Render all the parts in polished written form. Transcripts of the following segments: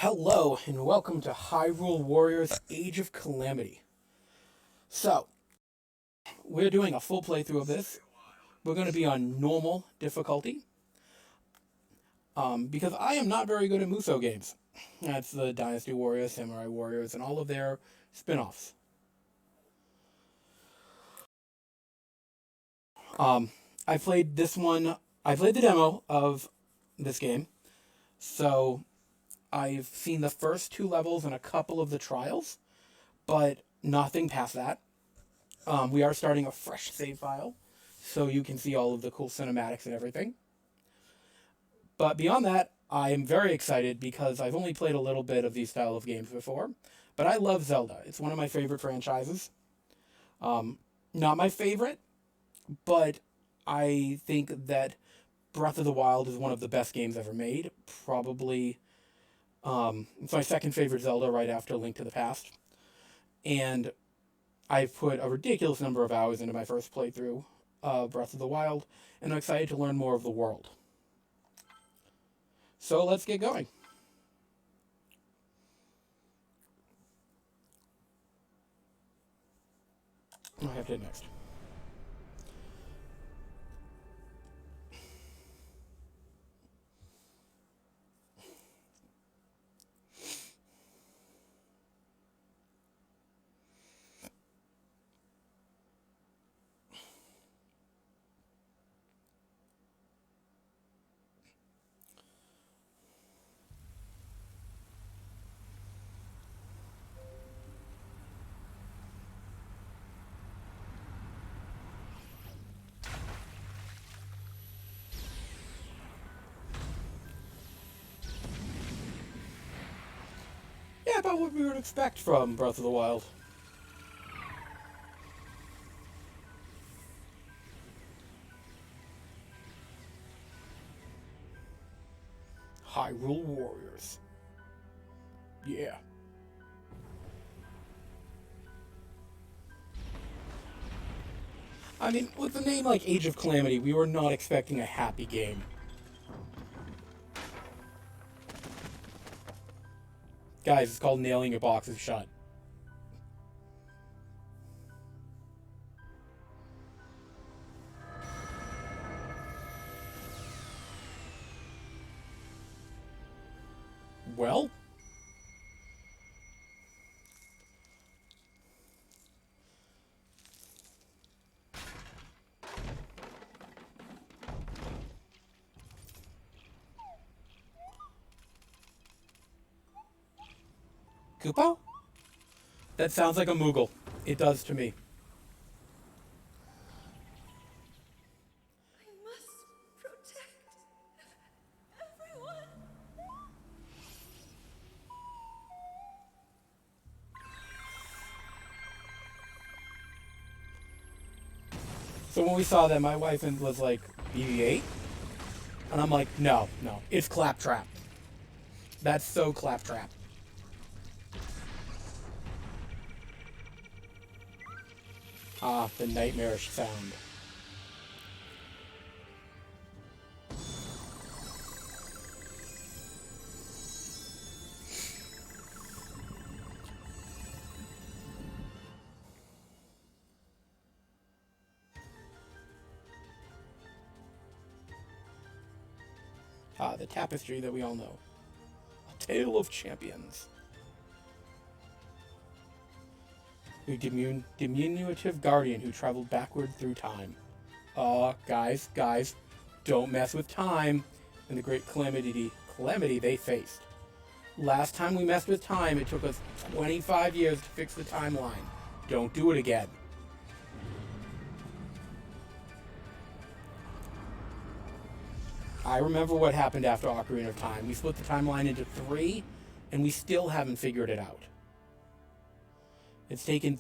Hello, and welcome to Hyrule Warriors Age of Calamity. So, we're doing a full playthrough of this. We're going to be on normal difficulty, because I am not very good at Musou games. That's the Dynasty Warriors, Samurai Warriors, and all of their spin offs. I played this one, I played the demo of this game, so I've seen the first two levels and a couple of the trials, but nothing past that. We are starting a fresh save file, so you can see all of the cool cinematics and everything. But beyond that, I am very excited because I've only played a little bit of these style of games before, but I love Zelda. It's one of my favorite franchises. Not my favorite, but I think that Breath of the Wild is one of the best games ever made. Probably, it's my second favorite Zelda right after Link to the Past. And I've put a ridiculous number of hours into my first playthrough of Breath of the Wild, and I'm excited to learn more of the world. So let's get going. I have to hit next. Yeah, about what we would expect from Breath of the Wild. Hyrule Warriors. Yeah. I mean, with a name like Age of Calamity, we were not expecting a happy game. Guys, it's called nailing your boxes shut. Well, Koopa? That sounds like a Moogle. It does to me. I must protect everyone. So when we saw that, my wife was like, BB-8? And I'm like, no, no, it's Claptrap. That's so Claptrap. Ah, the nightmarish sound. Ah, the tapestry that we all know. A tale of champions. A diminutive guardian who traveled backward through time. Guys, don't mess with time and the great calamity they faced. Last time we messed with time, it took us 25 years to fix the timeline. Don't do it again. I remember what happened after Ocarina of Time. We split the timeline into three, and we still haven't figured it out. It's taken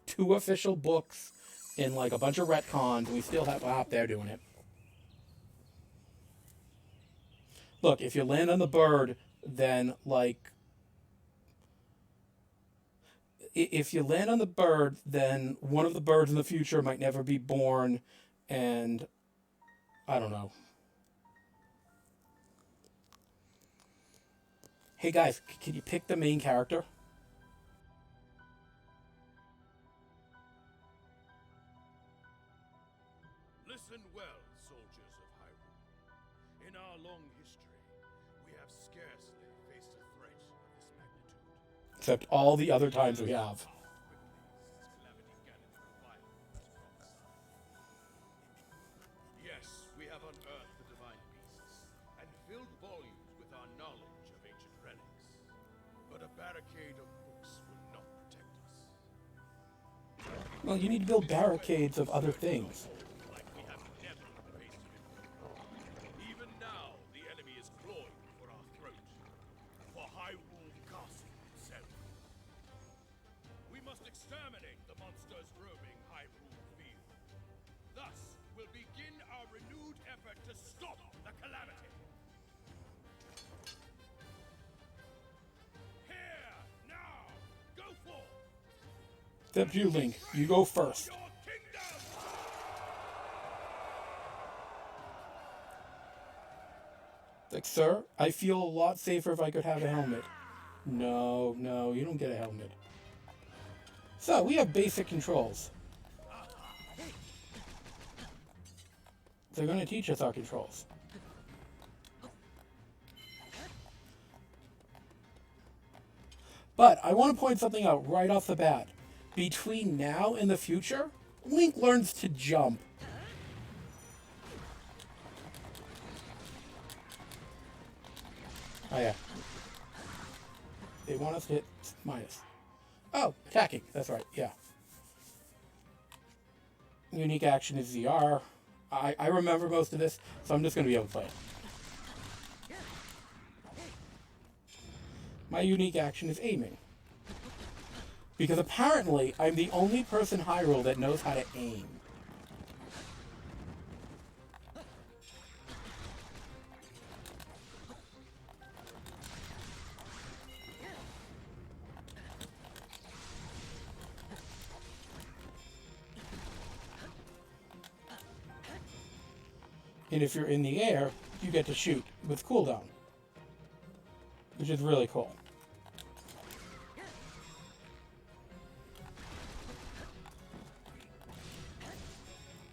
two official books and like a bunch of retcons, and we still have they're doing it. Look, if you land on the bird, then if you land on the bird, then one of the birds in the future might never be born, and I don't know. Hey guys, can you pick the main character? Listen well, soldiers of Hyrule. In our long history, we have scarcely faced a threat of this magnitude. Except all the other times we have. Calamity gathered for a while, as prophesied. Yes, we have unearthed the divine beasts and filled volumes with our knowledge of ancient relics. But a barricade of books will not protect us. Well, you need to build barricades of other things. Like we have never faced before. Even now, the enemy is clawing for our throat. For Hyrule Castle itself. We must exterminate the monsters roaming Hyrule Field. Thus, we'll begin our renewed effort to stop the Calamity. Here, now, go forth! Except you, Link. You go first. Your kingdom! Like, sir, I feel a lot safer if I could have a helmet. No, no, you don't get a helmet. So, we have basic controls. They're going to teach us our controls. But I want to point something out right off the bat. Between now and the future, Link learns to jump. Oh yeah. They want us to hit minus. Oh, attacking. That's right, yeah. Unique action is ZR. I remember most of this, so I'm just going to be able to play it. My unique action is aiming. Because apparently, I'm the only person in Hyrule that knows how to aim. And if you're in the air, you get to shoot with cooldown. Which is really cool.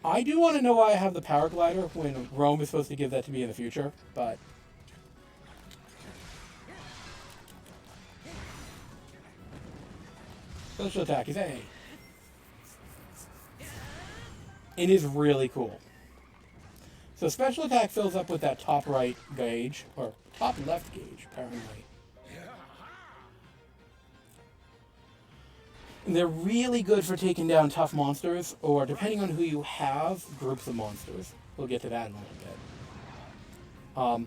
I do want to know why I have the paraglider when Rome is supposed to give that to me in the future, but... Special attack is A. It is really cool. So special attack fills up with that top right gauge, or top left gauge, apparently. And they're really good for taking down tough monsters, or depending on who you have, groups of monsters. We'll get to that in a little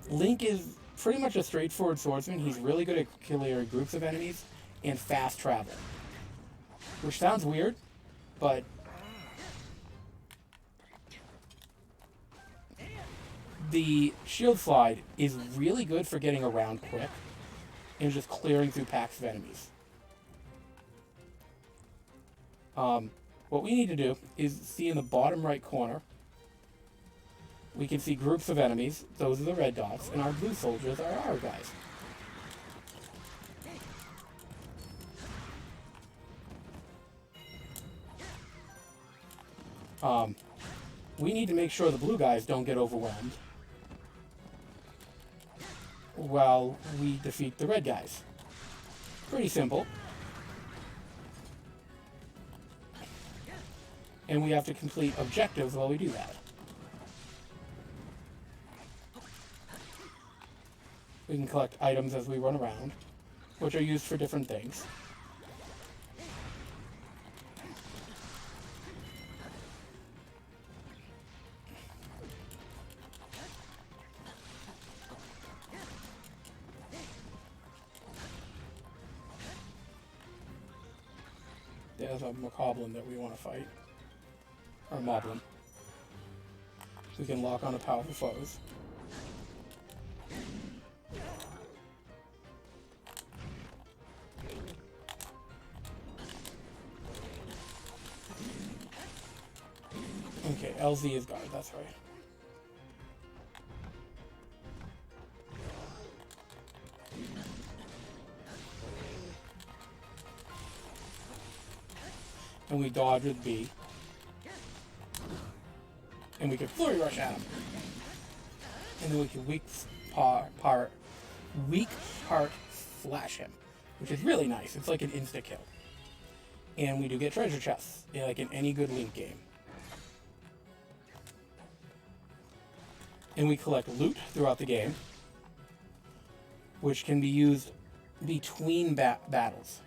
bit. Link is pretty much a straightforward swordsman. He's really good at clearing groups of enemies and fast travel. Which sounds weird, but the shield slide is really good for getting around quick and just clearing through packs of enemies. What we need to do is see in the bottom right corner, we can see groups of enemies. Those are the red dots, and our blue soldiers are our guys. We need to make sure the blue guys don't get overwhelmed while we defeat the red guys. Pretty simple. And we have to complete objectives while we do that. We can collect items as we run around, which are used for different things. There's a Macablin that we want to fight. Or Moblin. We can lock on to powerful foes. Okay, LZ is guard, that's right. and we dodge with B. And we can flurry rush at him. And then we can weak part flash him, which is really nice. It's like an insta kill. And we do get treasure chests, like in any good Link game. And we collect loot throughout the game, which can be used between battles.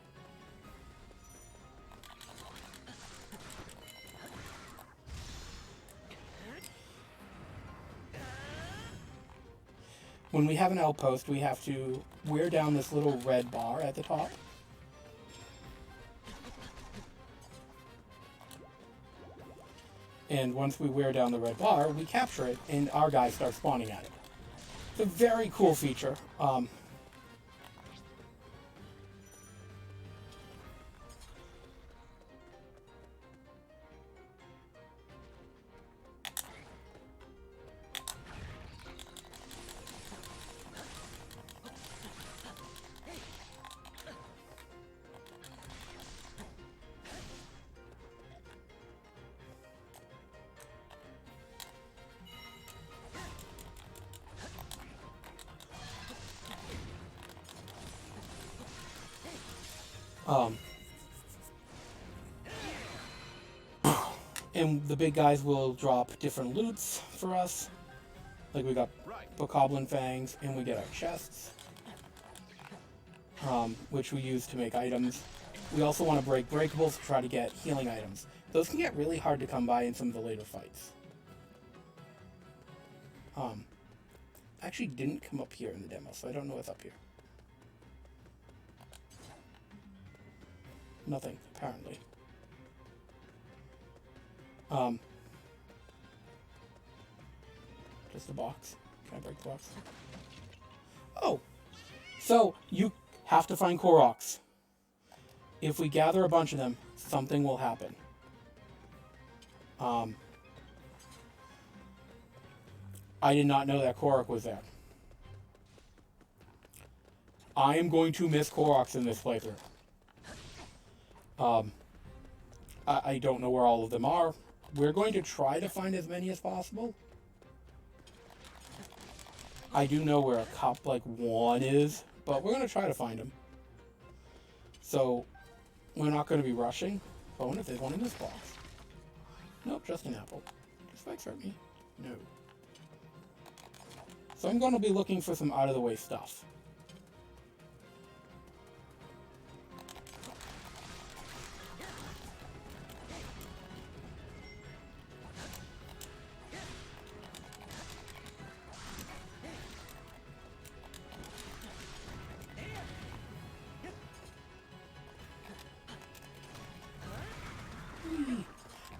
When we have an outpost, we have to wear down this little red bar at the top. And once we wear down the red bar, we capture it, and our guys start spawning at it. It's a very cool feature. And the big guys will drop different loots for us. Like we got Bokoblin Fangs, and we get our chests, which we use to make items. We also want to break breakables to try to get healing items. Those can get really hard to come by in some of the later fights. Actually didn't come up here in the demo, so I don't know what's up here. Nothing, apparently. Just a box. Can I break the box? Oh! So, you have to find Koroks. If we gather a bunch of them, something will happen. I did not know that Korok was there. I am going to miss Koroks in this playthrough. I don't know where all of them are. We're going to try to find as many as possible. I do know where a cup, like, one is, but we're going to try to find them. So, we're not going to be rushing. Oh, and if there's one in this box. Nope, just an apple. Does Spikes hurt me? No. So I'm going to be looking for some out-of-the-way stuff.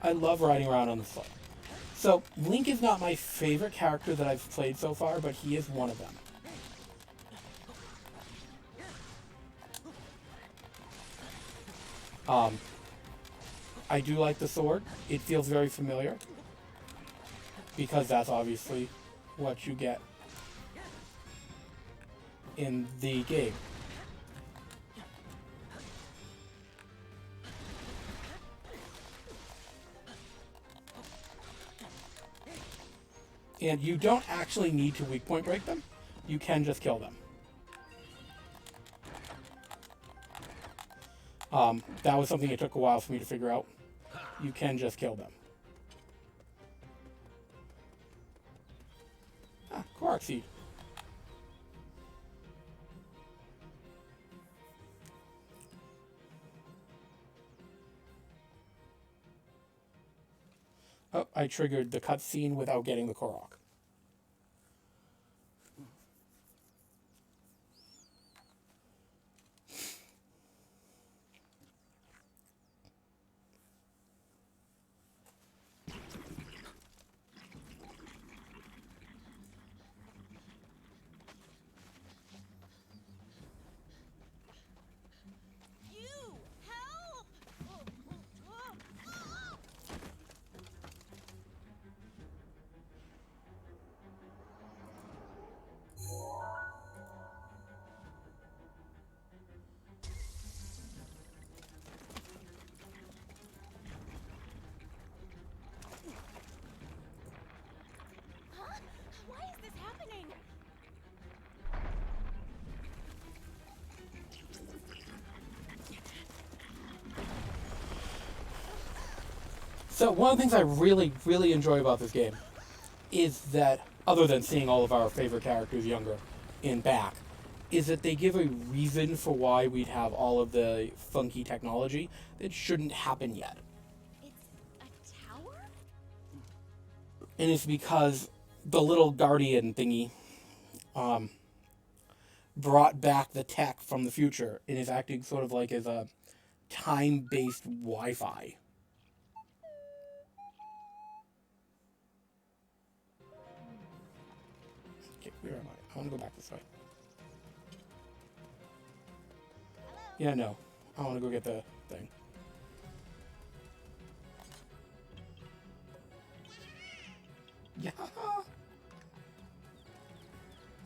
I love riding around on the sled. So, Link is not my favorite character that I've played so far, but he is one of them. I do like the sword. It feels very familiar. Because that's obviously what you get in the game. And you don't actually need to weak point break them. You can just kill them. That was something it took a while for me to figure out. You can just kill them. Ah, Korok Seed. Oh, I triggered the cutscene without getting the Korok. So one of the things I really, really enjoy about this game is that, other than seeing all of our favorite characters younger and back, is that they give a reason for why we'd have all of the funky technology that shouldn't happen yet. It's a tower? And it's because the little guardian thingy brought back the tech from the future and is acting sort of like as a time-based Wi-Fi. Okay, where am I? I want to go back this way. Yeah, no. I want to go get the thing. Yeah.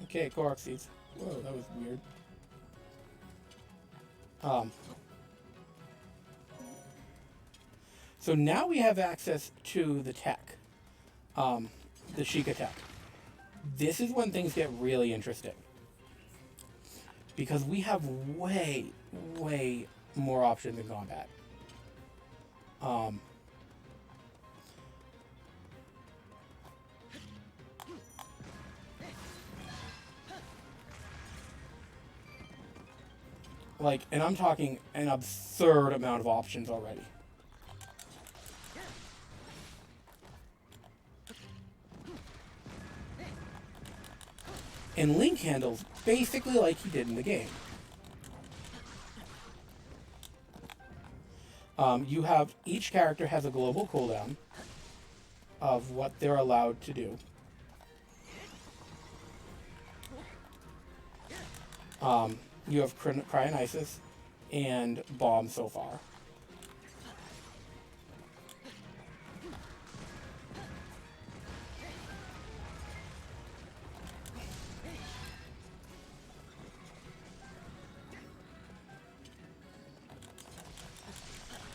Okay, Korok seeds. Whoa, that was weird. So now we have access to the tech. The Sheikah tech. This is when things get really interesting. Because we have way, way more options in combat. Like, and I'm talking an absurd amount of options already. And Link handles basically like he did in the game. You have, each character has a global cooldown of what they're allowed to do. You have Cryonisis and Bomb so far.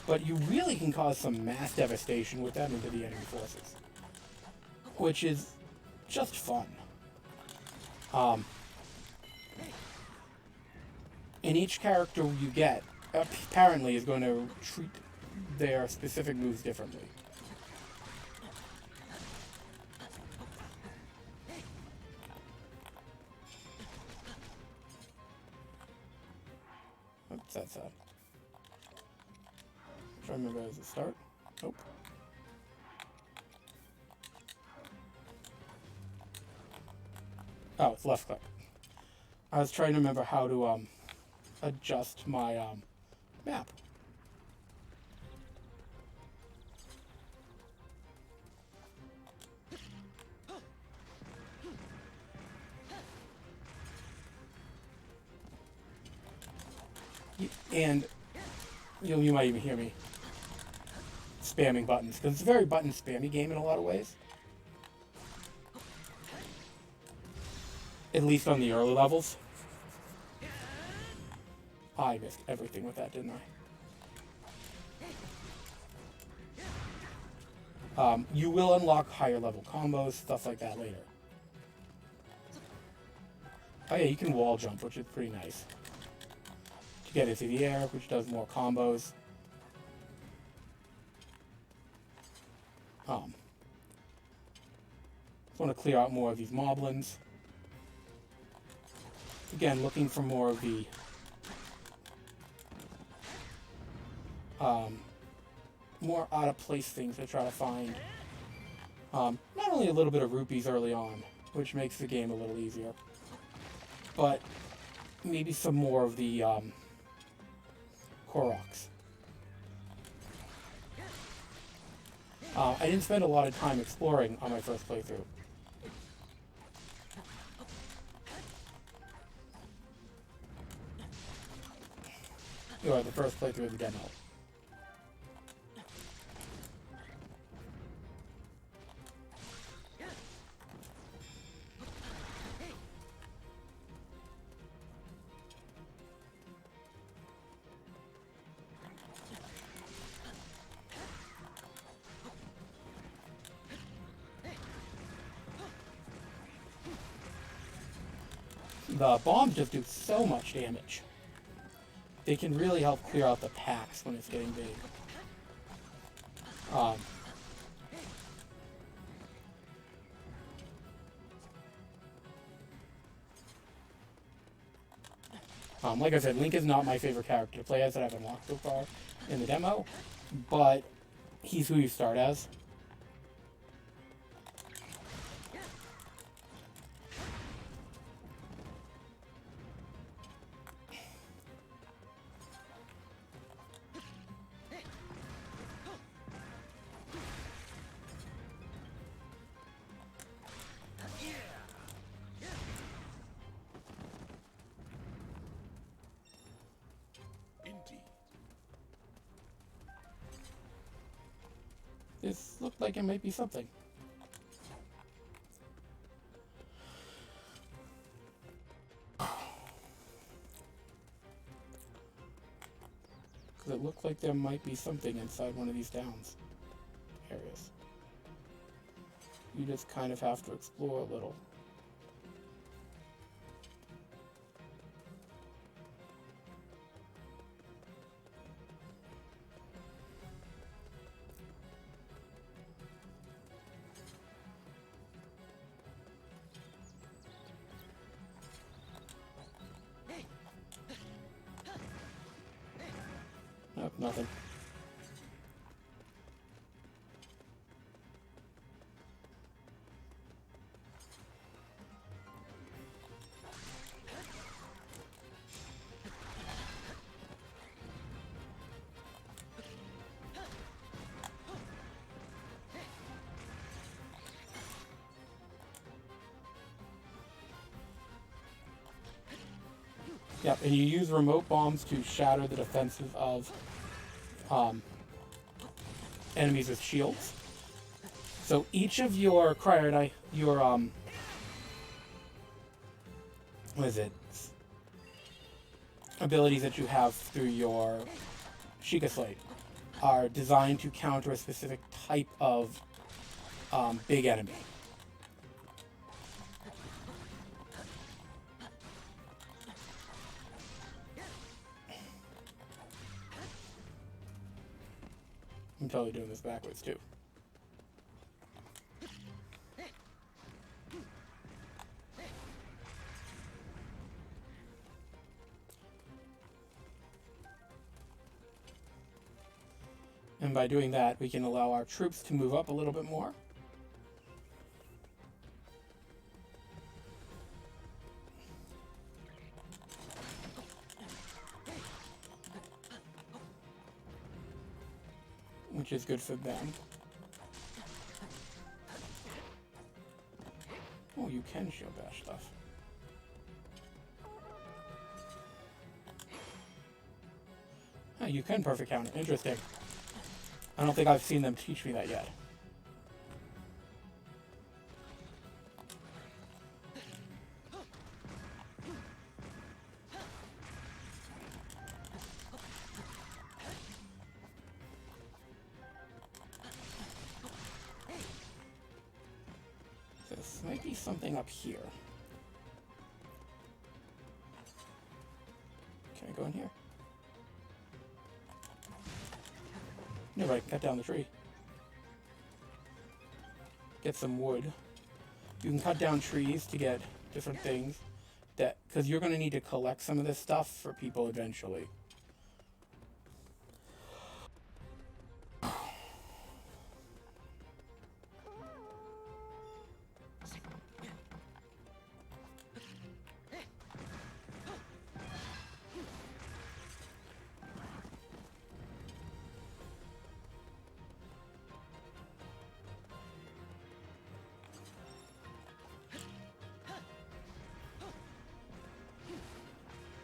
But you really can cause some mass devastation with them into the enemy forces, which is just fun. And each character you get, apparently, is going to treat their specific moves differently. What's that sound? Try to remember as a start. Nope. Oh, it's left click. I was trying to remember how to adjust my map. And you might even hear me spamming buttons, because it's a very button spammy game in a lot of ways. At least on the early levels. I missed everything with that, didn't I? You will unlock higher level combos, stuff like that later. Oh yeah, you can wall jump, which is pretty nice. To get into the air, which does more combos. Just want to clear out more of these moblins. Again, looking for more of the more out of place things to try to find. Not only a little bit of rupees early on, which makes the game a little easier, but maybe some more of the Koroks. I didn't spend a lot of time exploring on my first playthrough. Or the first playthrough of the demo. The bombs just do so much damage. They can really help clear out the packs when it's getting big. Like I said, Link is not my favorite character to play as that I've unlocked so far in the demo, but he's who you start as. Indeed. This looked like it might be something. Because it looked like there might be something inside one of these downs areas. You just kind of have to explore a little. Nope, nothing. Yep, and you use remote bombs to shatter the defenses of enemies with shields. So each of your what is it? Abilities that you have through your Sheikah Slate are designed to counter a specific type of big enemy. I'm totally doing this backwards too. And by doing that, we can allow our troops to move up a little bit more. Which is good for them. Oh, you can shield bash stuff. Oh, you can perfect counter. Interesting. I don't think I've seen them teach me that yet. This might be something up here. Can I go in here? No, right, cut down the tree. Get some wood. You can cut down trees to get different things. That, because you're going to need to collect some of this stuff for people eventually.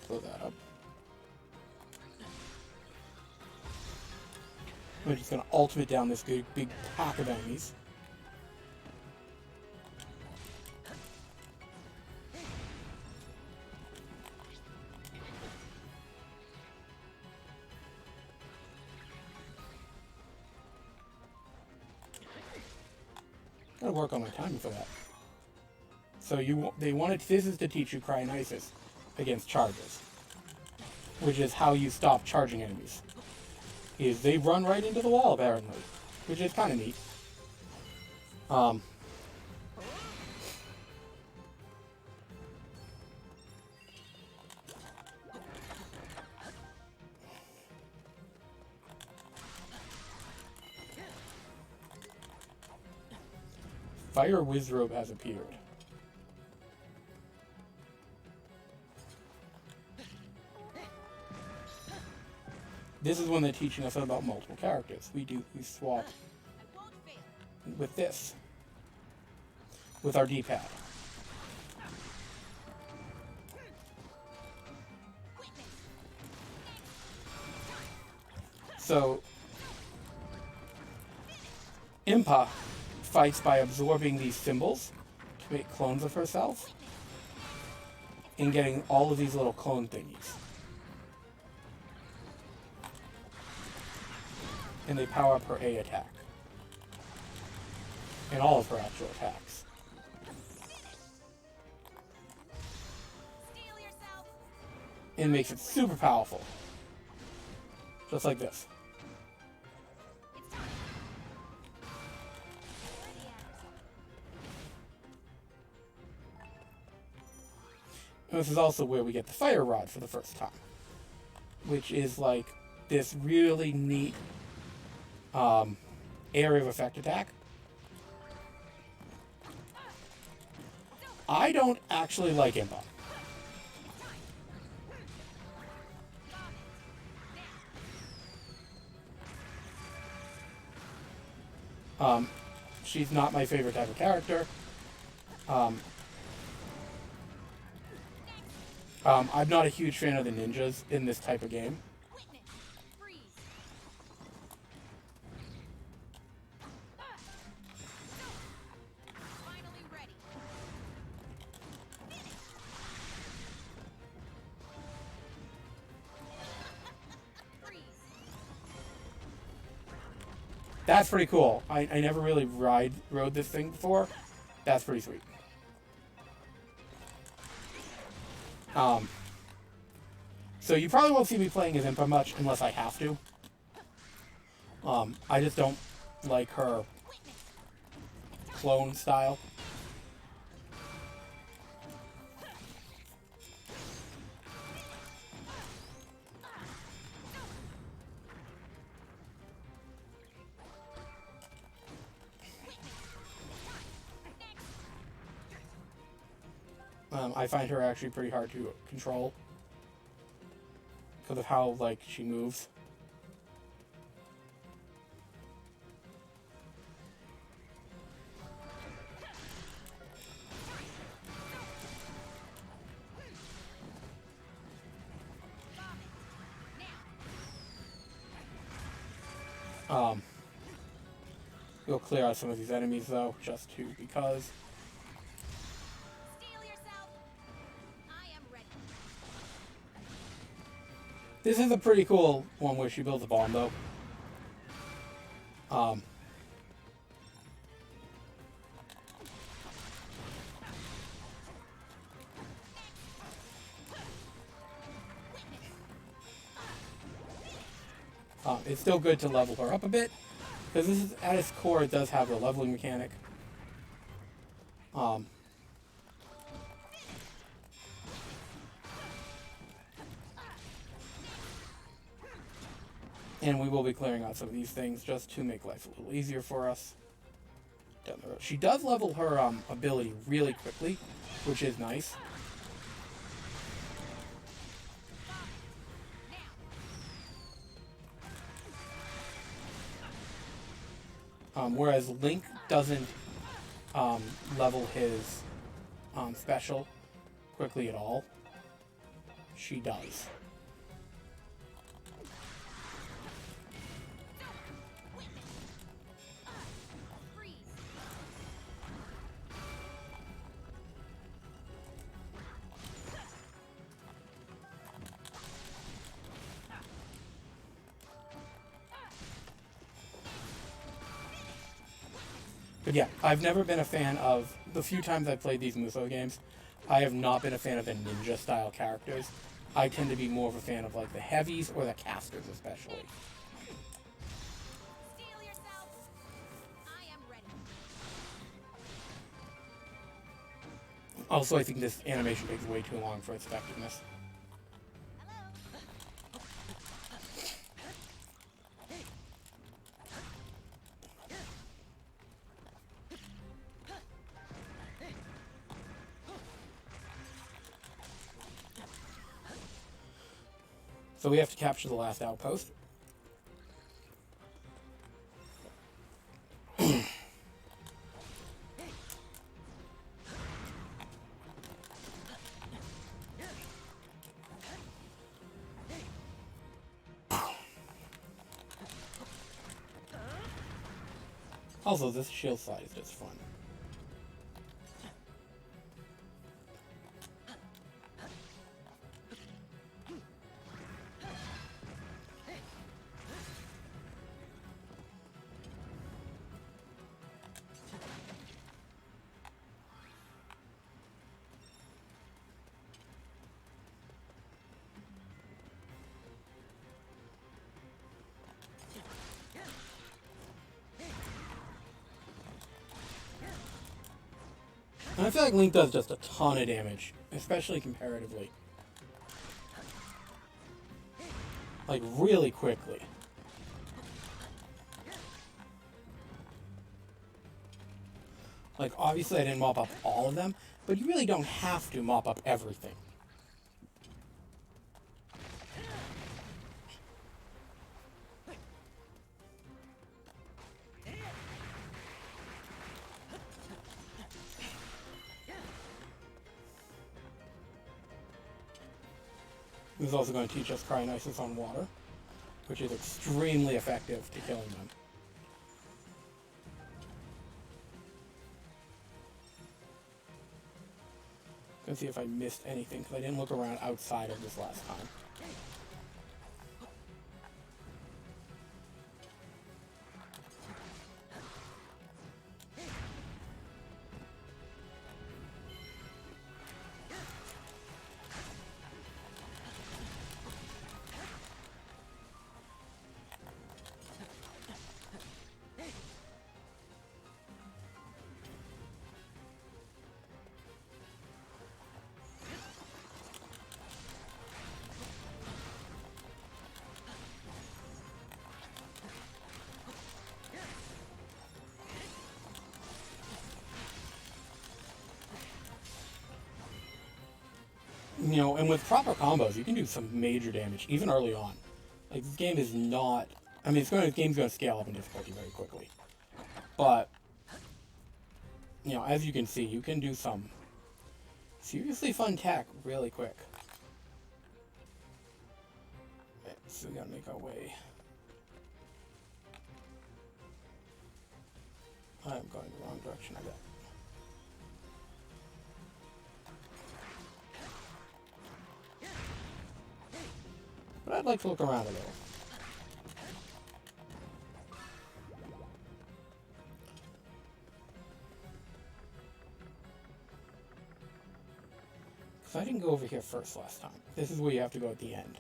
Blow that up. We're just going to ultimate down this big pack of enemies. Gotta work on my timing for that. So this is to teach you Cryonisis against charges, which is how you stop charging enemies. Is they run right into the wall apparently, which is kind of neat. Fire Wizrobe has appeared. This is when they're teaching us about multiple characters. We swap with this. With our D-pad. So, Impa fights by absorbing these symbols to make clones of herself and getting all of these little clone thingies. And they power up her A attack. And all of her actual attacks. And makes it super powerful. Just like this. And this is also where we get the Fire Rod for the first time. Which is like this really neat area of effect attack. I don't actually like Impa. She's not my favorite type of character. I'm not a huge fan of the ninjas in this type of game. That's pretty cool. I never really rode this thing before. That's pretty sweet. So you probably won't see me playing as Impa much unless I have to. I just don't like her clone style. I find her actually pretty hard to control because of how, like, she moves. We'll clear out some of these enemies though, just because. This is a pretty cool one where she builds a bomb, though. It's still good to level her up a bit, because this is, at its core, it does have the leveling mechanic. And we will be clearing out some of these things just to make life a little easier for us down the road. She does level her ability really quickly, which is nice. Whereas Link doesn't level his special quickly at all. She does. But yeah, I've never been a fan of, the few times I've played these Musou games, I have not been a fan of the ninja style characters. I tend to be more of a fan of like the heavies or the casters especially. Also, I think this animation takes way too long for its effectiveness. So we have to capture the last outpost. Also, this shield slide is just fun. And I feel like Link does just a ton of damage, especially comparatively. Like, really quickly. Like, obviously I didn't mop up all of them, but you really don't have to mop up everything. This is also going to teach us Cryonis on water, which is extremely effective to killing them. Let's see if I missed anything, because I didn't look around outside of this last time. You know, and with proper combos, you can do some major damage, even early on. Like, this game is not... I mean, the game's going to scale up in difficulty very quickly. But, you know, as you can see, you can do some seriously fun tech really quick. Okay, so we gotta make our way. I'm going the wrong direction, I bet. But I'd like to look around a little. Because I didn't go over here first last time. This is where you have to go at the end.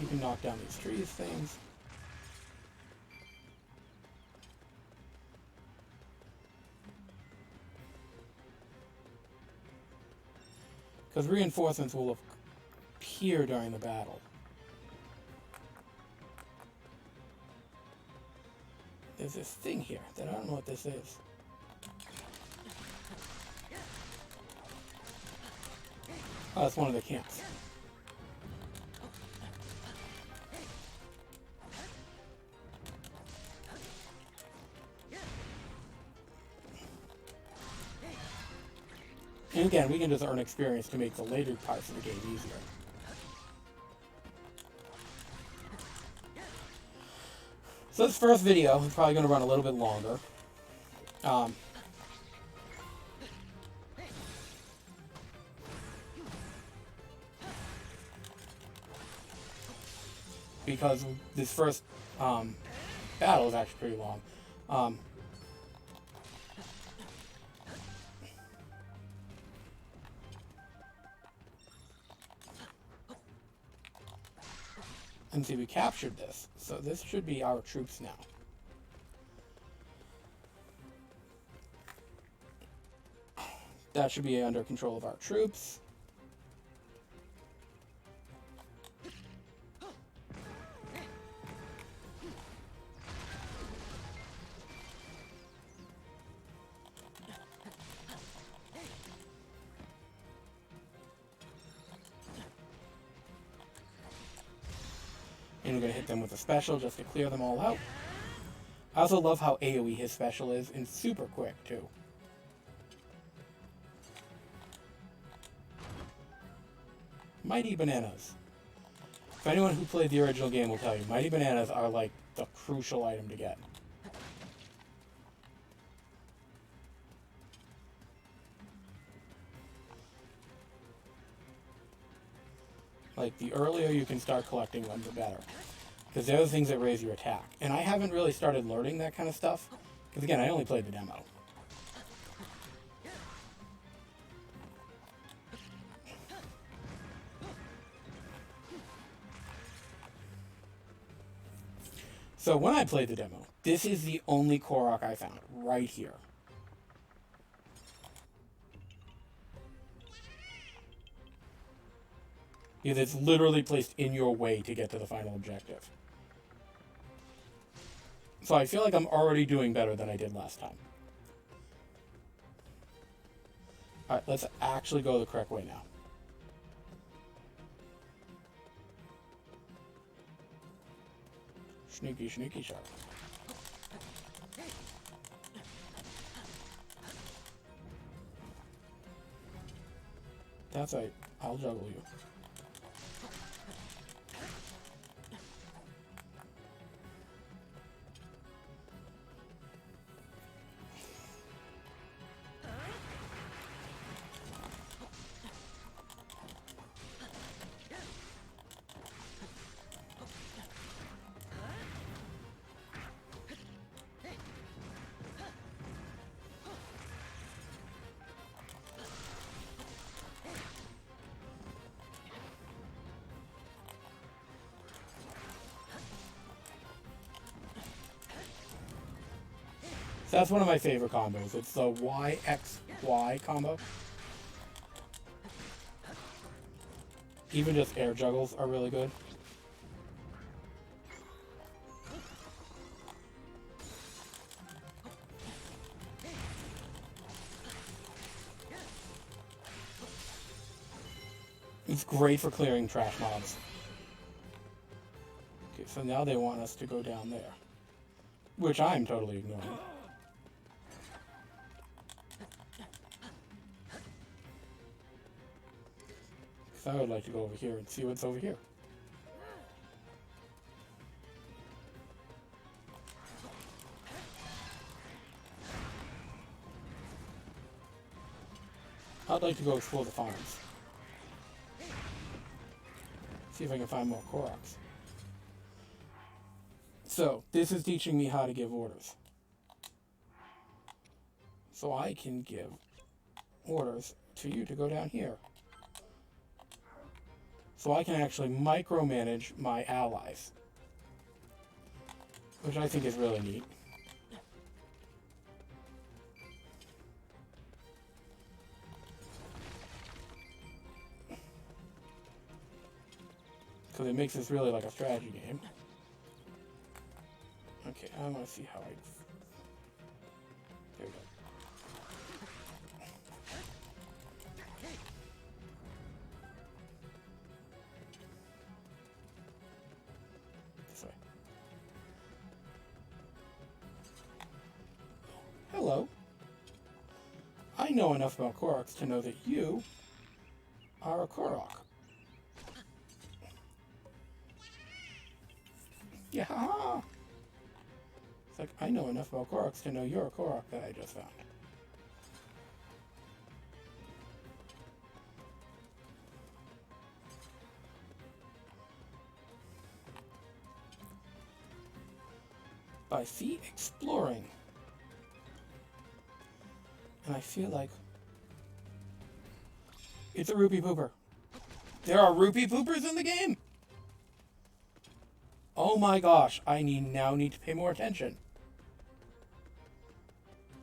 You can knock down these trees things. Because reinforcements will appear during the battle. There's this thing here that I don't know what this is. Oh, that's one of the camps. And again, we can just earn experience to make the later parts of the game easier. So this first video is probably going to run a little bit longer. Because this first battle is actually pretty long. And see, we captured this. So this should be our troops now. That should be under control of our troops. And we're going to hit them with a special just to clear them all out. I also love how AoE his special is, and super quick, too. Mighty Bananas. If anyone who played the original game will tell you, Mighty Bananas are like the crucial item to get. Like, the earlier you can start collecting them, the better. Because they're the things that raise your attack. And I haven't really started learning that kind of stuff. Because again, I only played the demo. So when I played the demo, this is the only Korok I found, right here. Because it's literally placed in your way to get to the final objective. So I feel like I'm already doing better than I did last time. Alright, let's actually go the correct way now. Sneaky, sneaky shark. That's right. I'll juggle you. So that's one of my favorite combos. It's the YXY combo. Even just air juggles are really good. It's great for clearing trash mobs. Okay, so now they want us to go down there. Which I'm totally ignoring. Because I would like to go over here and see what's over here. I'd like to go explore the farms. See if I can find more Koroks. So, this is teaching me how to give orders. So I can give orders to you to go down here. So I can actually micromanage my allies. Which I think is really neat. Because it makes this really like a strategy game. Okay, I want to see how I... There we go. This way. Hello. I know enough about Koroks to know that you are a Korok. Yeah. It's like, I know enough about Koroks to know you're a Korok that I just found. By sea exploring. And I feel like it's a rupee pooper. There are rupee poopers in the game! Oh my gosh, I now need to pay more attention.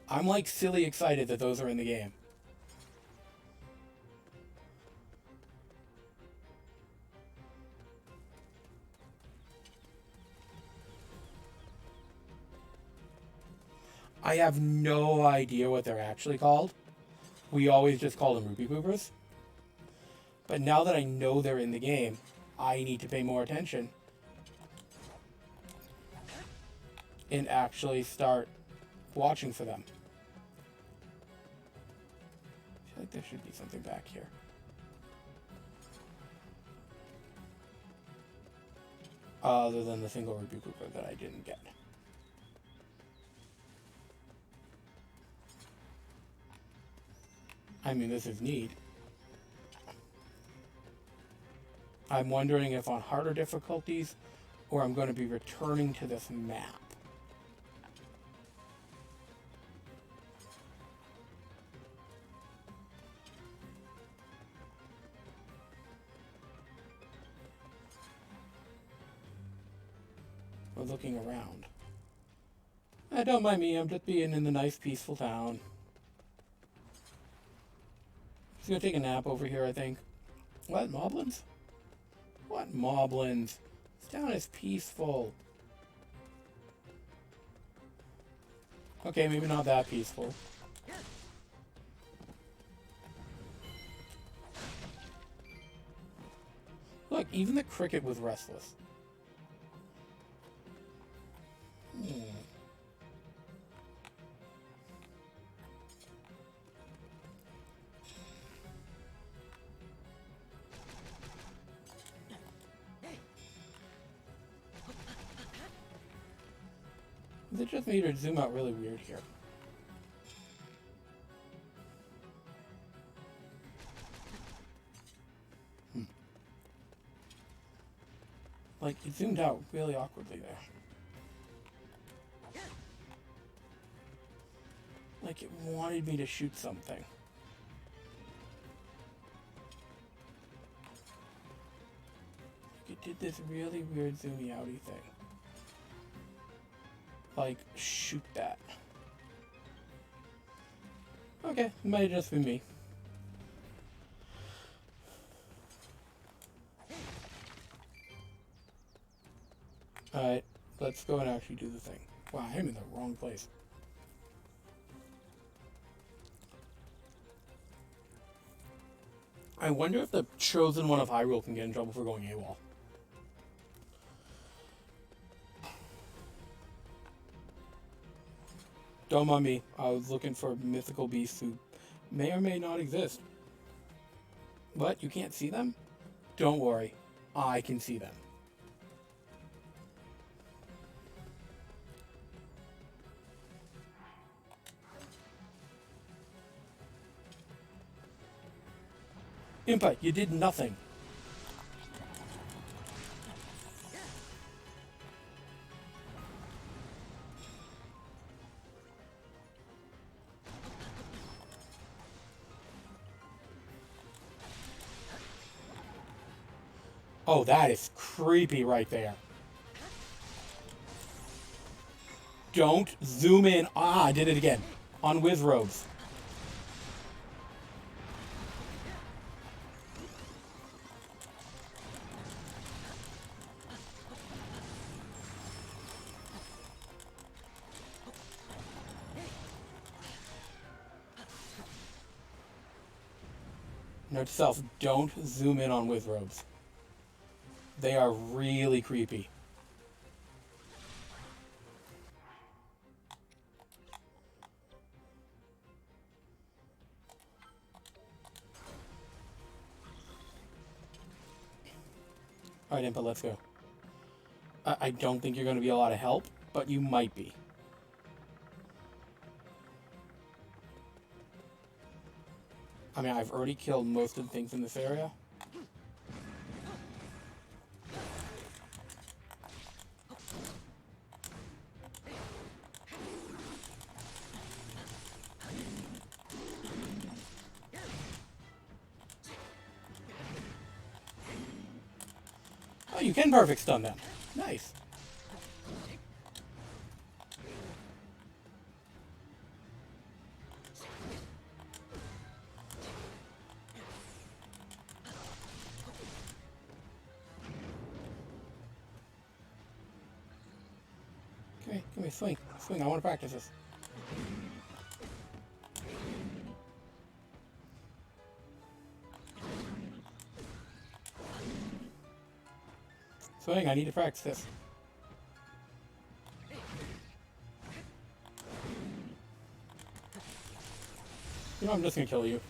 I'm like silly excited that those are in the game. I have no idea what they're actually called. We always just call them rupee poopers. But now that I know they're in the game, I need to pay more attention and actually start watching for them. I feel like there should be something back here. Other than the single Rebuke Cooker that I didn't get. I mean, this is neat. I'm wondering if on harder difficulties, or I'm going to be returning to this map. Or looking around. Don't mind me, I'm just being in the nice, peaceful town. Just gonna take a nap over here, I think. What, moblins? What moblins? This town is peaceful. Okay, maybe not that peaceful. Look, even the cricket was restless. It just made her zoom out really weird here. Like, it zoomed out really awkwardly there. Like it wanted me to shoot something. Like it did this really weird zoomy outy thing. Like, shoot that. Okay, it might have just been me. Alright, let's go and actually do the thing. Wow, I'm in the wrong place. I wonder if the chosen one of Hyrule can get in trouble for going AWOL. Don't mind me. I was looking for mythical beasts who may or may not exist. What? You can't see them? Don't worry. I can see them. Impa, you did nothing. Oh, that is creepy right there. Don't zoom in. Ah, I did it again. On Wizrobes. Note to self, don't zoom in on Wizrobes. They are really creepy. Alright, Impa, let's go. I don't think you're going to be a lot of help, but you might be. I mean, I've already killed most of the things in this area. Oh, you can perfect stun them. Nice. Okay, give me a swing. Swing, I want to practice this. Swing, I need to practice this. You know, I'm just gonna kill you.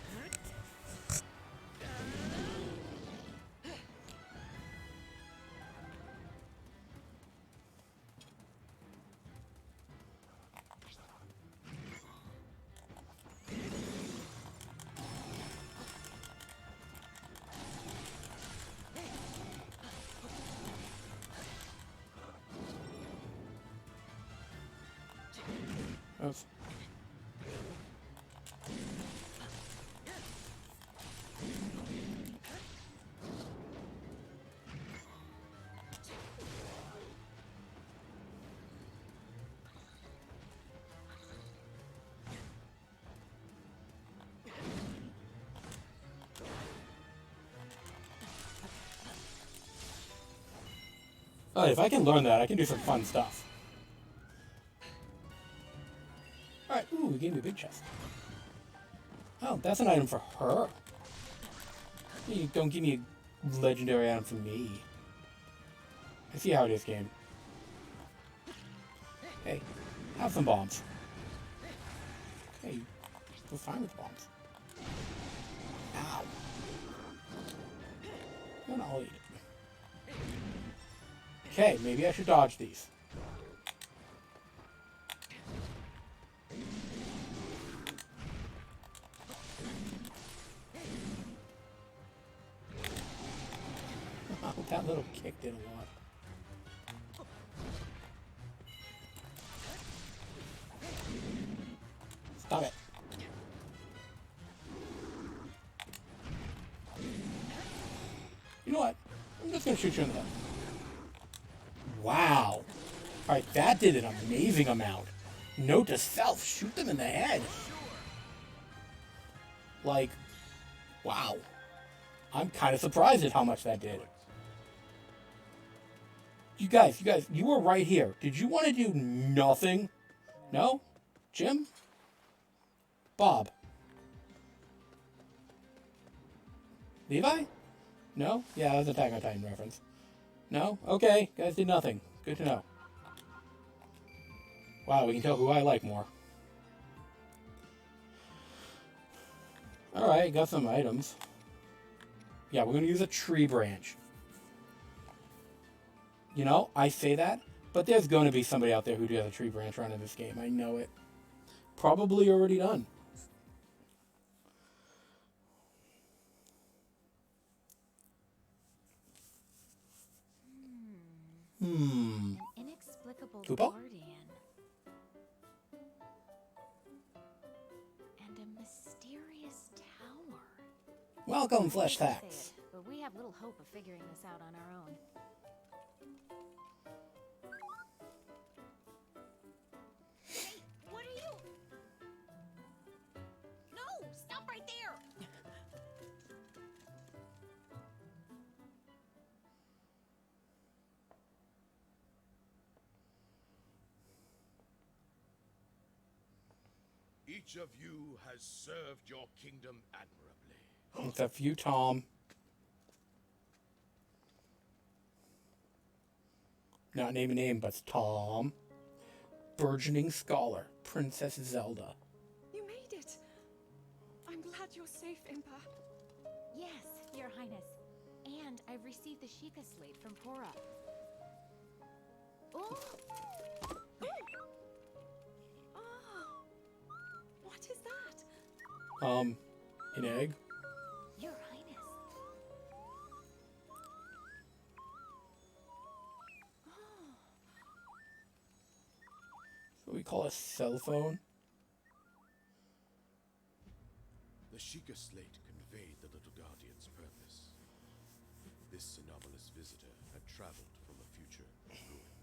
Oops. Oh, if I can learn that, I can do some fun stuff. Alright, ooh, we gave me a big chest. Oh, that's an item for her. You don't give me a legendary item for me. I see how it is, game. Hey, have some bombs. Okay, we're fine with bombs. Ow. And I'll eat it. Okay, maybe I should dodge these. That little kick did a lot. Stop it. You know what? I'm just gonna shoot you in the head. Wow. Alright, that did an amazing amount. Note to self, shoot them in the head. Like, wow. I'm kind of surprised at how much that did. You guys, you were right here. Did you want to do nothing? No? Jim? Bob? Levi? No? Yeah, that was an Attack on Titan reference. No? Okay, guys did nothing. Good to know. Wow, we can tell who I like more. Alright, got some items. Yeah, we're going to use a tree branch. You know, I say that, but there's going to be somebody out there who does a tree branch run in this game. I know it. Probably already done. An inexplicable Koopa? guardian. And a mysterious tower. Welcome, Flesh Say Tax. it, but we have little hope of figuring this out on our own. Hey, what are you? No, stop right there. Each of you has served your kingdom admirably. Except for you, Tom. Not name a name, but it's Tom. Burgeoning Scholar, Princess Zelda. You made it! I'm glad you're safe, Impa. Yes, Your Highness. And I've received the Sheikah slate from Pora. Oh! Oh! What is that? An egg. Your Highness. What we call a cell phone. The Sheikah slate conveyed the little guardian's purpose. This anomalous visitor had traveled from a future ruin,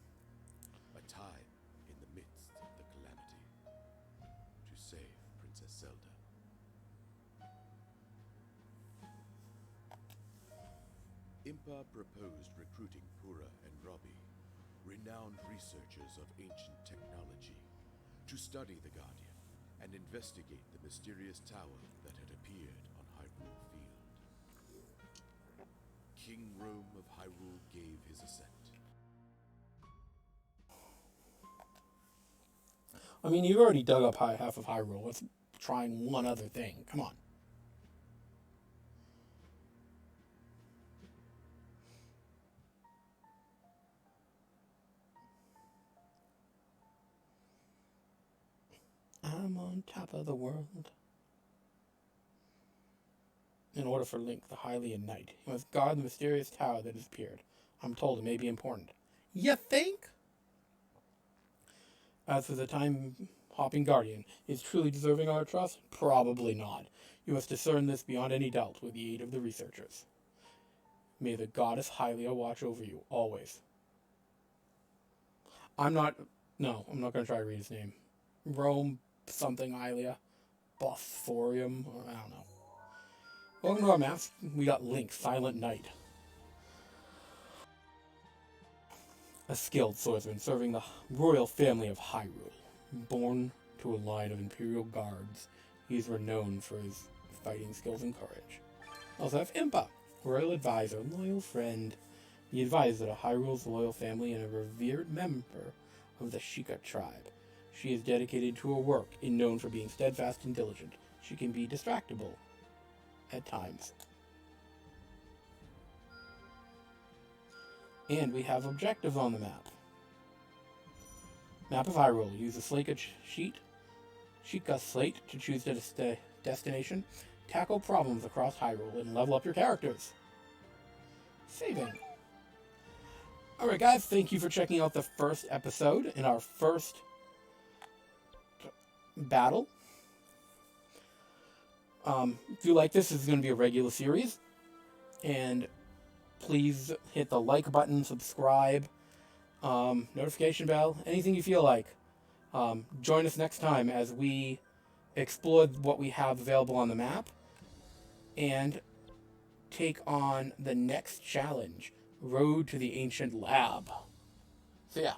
a time in the midst of the Calamity, to save Princess Zelda. Impa proposed recruiting Pura and Robbie, renowned researchers of ancient technology, to study the Guardian and investigate the mysterious tower that had appeared on Hyrule Field. King Rome of Hyrule gave his assent. I mean, you've already dug up half of Hyrule. Let's trying one other thing. Come on. I'm on top of the world. In order for Link, the Hylian Knight, he must guard the mysterious tower that has appeared. I'm told it may be important. You think? As for the time-hopping guardian, is truly deserving our trust? Probably not. You must discern this beyond any doubt with the aid of the researchers. May the goddess Hylia watch over you, always. I'm not going to try to read his name. Rome something Hylia. Bosphorium, or I don't know. Welcome to our maps. We got Link, Silent Knight. A skilled swordsman serving the royal family of Hyrule. Born to a line of imperial guards, he is renowned for his fighting skills and courage. Also have Impa, royal advisor, loyal friend. He advises that Hyrule's loyal family and a revered member of the Sheikah tribe. She is dedicated to her work and known for being steadfast and diligent. She can be distractible at times. And we have objectives on the map. Map of Hyrule. Use the Sheikah slate to choose the destination. Tackle problems across Hyrule and level up your characters. Saving. Alright guys, thank you for checking out the first episode in our first battle. If you like this is going to be a regular series. And please hit the like button, subscribe, notification bell, anything you feel like. Join us next time as we explore what we have available on the map and take on the next challenge, Road to the Ancient Lab. So yeah.